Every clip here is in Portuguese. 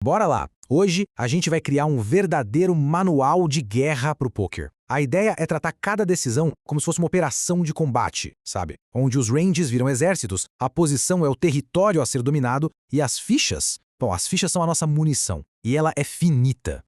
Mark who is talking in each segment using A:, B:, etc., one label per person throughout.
A: Bora lá! Hoje a gente vai criar um verdadeiro manual de guerra pro poker. A ideia é tratar cada decisão como se fosse uma operação de combate, sabe? Onde os ranges viram exércitos, a posição é o território a ser dominado e as fichas? Bom, as fichas são a nossa munição e ela é finita.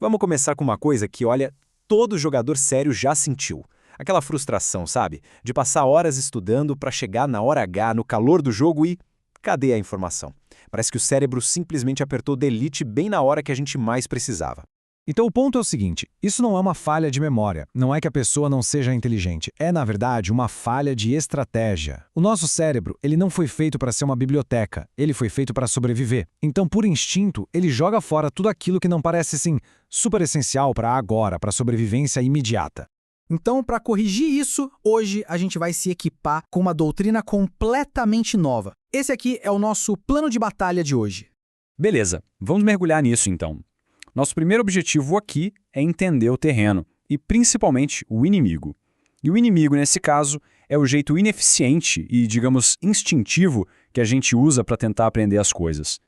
B: Vamos começar com uma coisa que, olha, todo jogador sério já sentiu. Aquela frustração, sabe? De passar horas estudando para chegar na hora H, no calor do jogo e... cadê a informação? Parece que o cérebro simplesmente apertou delete bem na hora que a gente mais precisava.
C: Então o ponto é o seguinte, isso não é uma falha de memória, não é que a pessoa não seja inteligente, é na verdade uma falha de estratégia. O nosso cérebro, ele não foi feito para ser uma biblioteca, ele foi feito para sobreviver. Então por instinto, ele joga fora tudo aquilo que não parece assim super essencial para agora, para a sobrevivência imediata.
A: Então, para corrigir isso, hoje a gente vai se equipar com uma doutrina completamente nova. Esse aqui é o nosso plano de batalha de hoje.
B: Beleza, vamos mergulhar nisso então. Nosso primeiro objetivo aqui é entender o terreno e principalmente o inimigo. E o inimigo, nesse caso, é o jeito ineficiente e, digamos, instintivo que a gente usa para tentar aprender as coisas.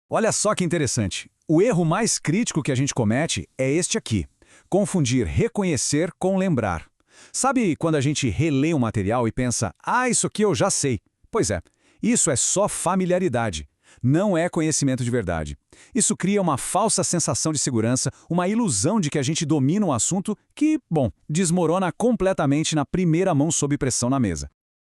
C: Olha só que interessante, o erro mais crítico que a gente comete é este aqui. Confundir reconhecer com lembrar. Sabe quando a gente relê um material e pensa, isso aqui eu já sei? Pois é, isso é só familiaridade. Não é conhecimento de verdade. Isso cria uma falsa sensação de segurança, uma ilusão de que a gente domina um assunto que, bom, desmorona completamente na primeira mão sob pressão na mesa.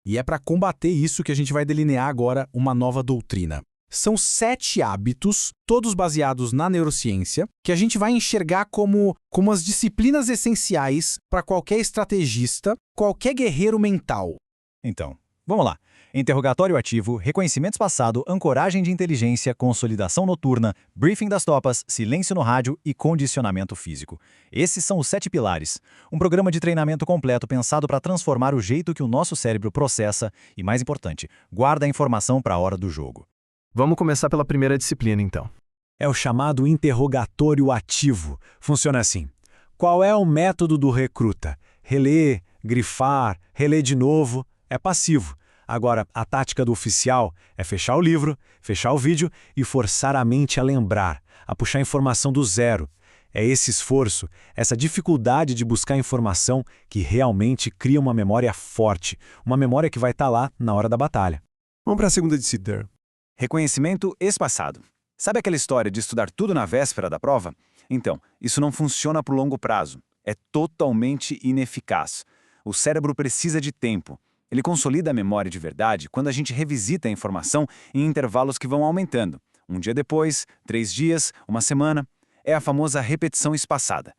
A: E é para combater isso que a gente vai delinear agora uma nova doutrina. São 7 hábitos, todos baseados na neurociência, que a gente vai enxergar como as disciplinas essenciais para qualquer estrategista, qualquer guerreiro mental.
D: Então, vamos lá. Interrogatório ativo, reconhecimento espaçado, ancoragem de inteligência, consolidação noturna, briefing das tropas, silêncio no rádio e condicionamento físico. Esses são os 7 pilares. Um programa de treinamento completo pensado para transformar o jeito que o nosso cérebro processa e, mais importante, guarda a informação para a hora do jogo.
E: Vamos começar pela primeira disciplina, então.
C: É o chamado interrogatório ativo. Funciona assim. Qual é o método do recruta? Reler, grifar, reler de novo. É passivo. Agora, a tática do oficial é fechar o livro, fechar o vídeo e forçar a mente a lembrar, a puxar informação do zero. É esse esforço, essa dificuldade de buscar informação que realmente cria uma memória forte, uma memória que vai estar lá na hora da batalha.
E: Vamos para a segunda disciplina.
B: Reconhecimento espaçado. Sabe aquela história de estudar tudo na véspera da prova? Então, isso não funciona por longo prazo. É totalmente ineficaz. O cérebro precisa de tempo. Ele consolida a memória de verdade quando a gente revisita a informação em intervalos que vão aumentando. Um dia depois, 3 dias, uma semana. É a famosa repetição espaçada.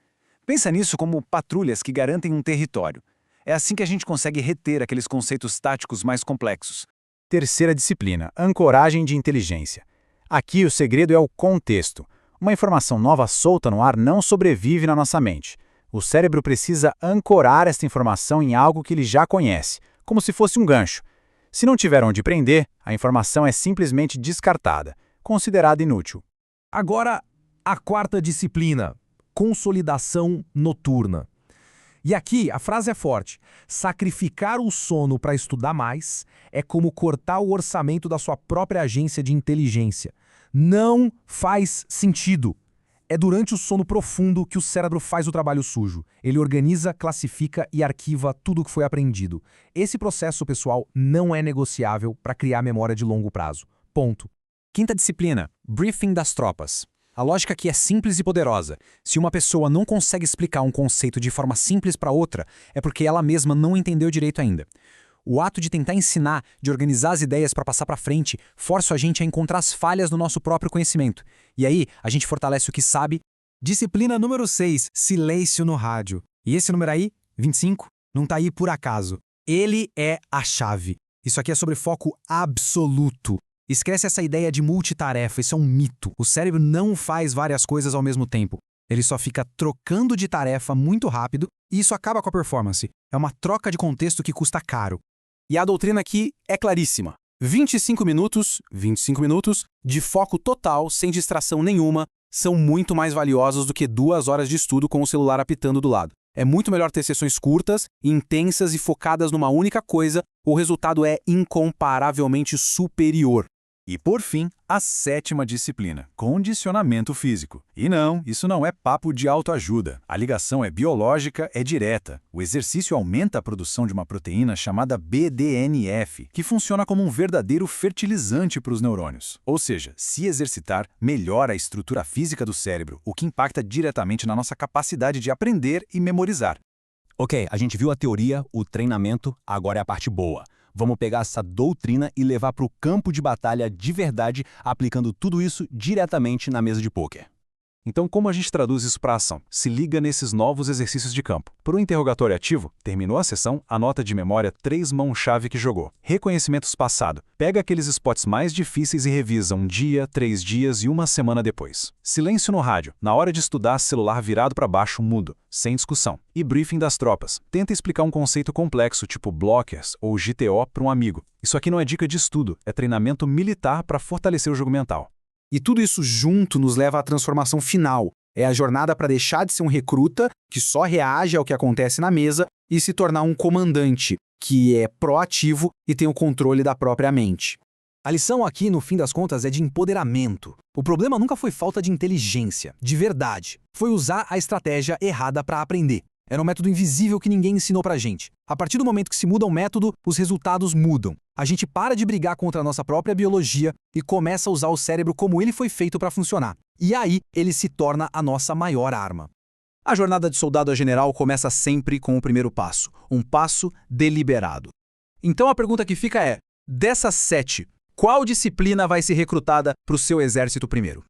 B: Pensa nisso como patrulhas que garantem um território. É assim que a gente consegue reter aqueles conceitos táticos mais complexos.
D: Terceira disciplina, ancoragem de inteligência. Aqui o segredo é o contexto. Uma informação nova solta no ar não sobrevive na nossa mente. O cérebro precisa ancorar esta informação em algo que ele já conhece, como se fosse um gancho. Se não tiver onde prender, a informação é simplesmente descartada, considerada inútil.
A: Agora, a quarta disciplina, consolidação noturna. E aqui a frase é forte. Sacrificar o sono para estudar mais é como cortar o orçamento da sua própria agência de inteligência. Não faz sentido. É durante o sono profundo que o cérebro faz o trabalho sujo. Ele organiza, classifica e arquiva tudo o que foi aprendido. Esse processo, pessoal, não é negociável para criar memória de longo prazo. Ponto.
C: Quinta disciplina, briefing das tropas. A lógica aqui é simples e poderosa. Se uma pessoa não consegue explicar um conceito de forma simples para outra, é porque ela mesma não entendeu direito ainda. O ato de tentar ensinar, de organizar as ideias para passar para frente, força a gente a encontrar as falhas no nosso próprio conhecimento. E aí, a gente fortalece o que sabe.
A: Disciplina número 6, silêncio no rádio. E esse número aí, 25, não tá aí por acaso. Ele é a chave. Isso aqui é sobre foco absoluto. Esquece essa ideia de multitarefa, isso é um mito. O cérebro não faz várias coisas ao mesmo tempo. Ele só fica trocando de tarefa muito rápido e isso acaba com a performance. É uma troca de contexto que custa caro. E a doutrina aqui é claríssima. 25 minutos de foco total, sem distração nenhuma, são muito mais valiosos do que 2 horas de estudo com o celular apitando do lado. É muito melhor ter sessões curtas, intensas e focadas numa única coisa. O resultado é incomparavelmente superior.
B: E por fim, a 7ª disciplina, condicionamento físico. E não, isso não é papo de autoajuda. A ligação é biológica, é direta. O exercício aumenta a produção de uma proteína chamada BDNF, que funciona como um verdadeiro fertilizante para os neurônios. Ou seja, se exercitar, melhora a estrutura física do cérebro, o que impacta diretamente na nossa capacidade de aprender e memorizar.
F: Ok, a gente viu a teoria, o treinamento, agora é a parte boa. Vamos pegar essa doutrina e levar para o campo de batalha de verdade, aplicando tudo isso diretamente na mesa de pôquer.
B: Então, como a gente traduz isso para ação? Se liga nesses novos exercícios de campo. Para o interrogatório ativo, terminou a sessão, anota de memória 3 mãos-chave que jogou. Reconhecimentos passado. Pega aqueles spots mais difíceis e revisa 1 dia, 3 dias e 1 semana depois. Silêncio no rádio. Na hora de estudar, celular virado para baixo, mudo, sem discussão. E briefing das tropas. Tenta explicar um conceito complexo, tipo blockers ou GTO, para um amigo. Isso aqui não é dica de estudo, é treinamento militar para fortalecer o jogo mental.
A: E tudo isso junto nos leva à transformação final. É a jornada para deixar de ser um recruta, que só reage ao que acontece na mesa, e se tornar um comandante, que é proativo e tem o controle da própria mente. A lição aqui, no fim das contas, é de empoderamento. O problema nunca foi falta de inteligência, de verdade. Foi usar a estratégia errada para aprender. Era um método invisível que ninguém ensinou pra gente. A partir do momento que se muda um método, os resultados mudam. A gente para de brigar contra a nossa própria biologia e começa a usar o cérebro como ele foi feito para funcionar. E aí, ele se torna a nossa maior arma. A jornada de soldado a general começa sempre com o primeiro passo, um passo deliberado. Então a pergunta que fica é, dessas 7, qual disciplina vai ser recrutada para o seu exército primeiro?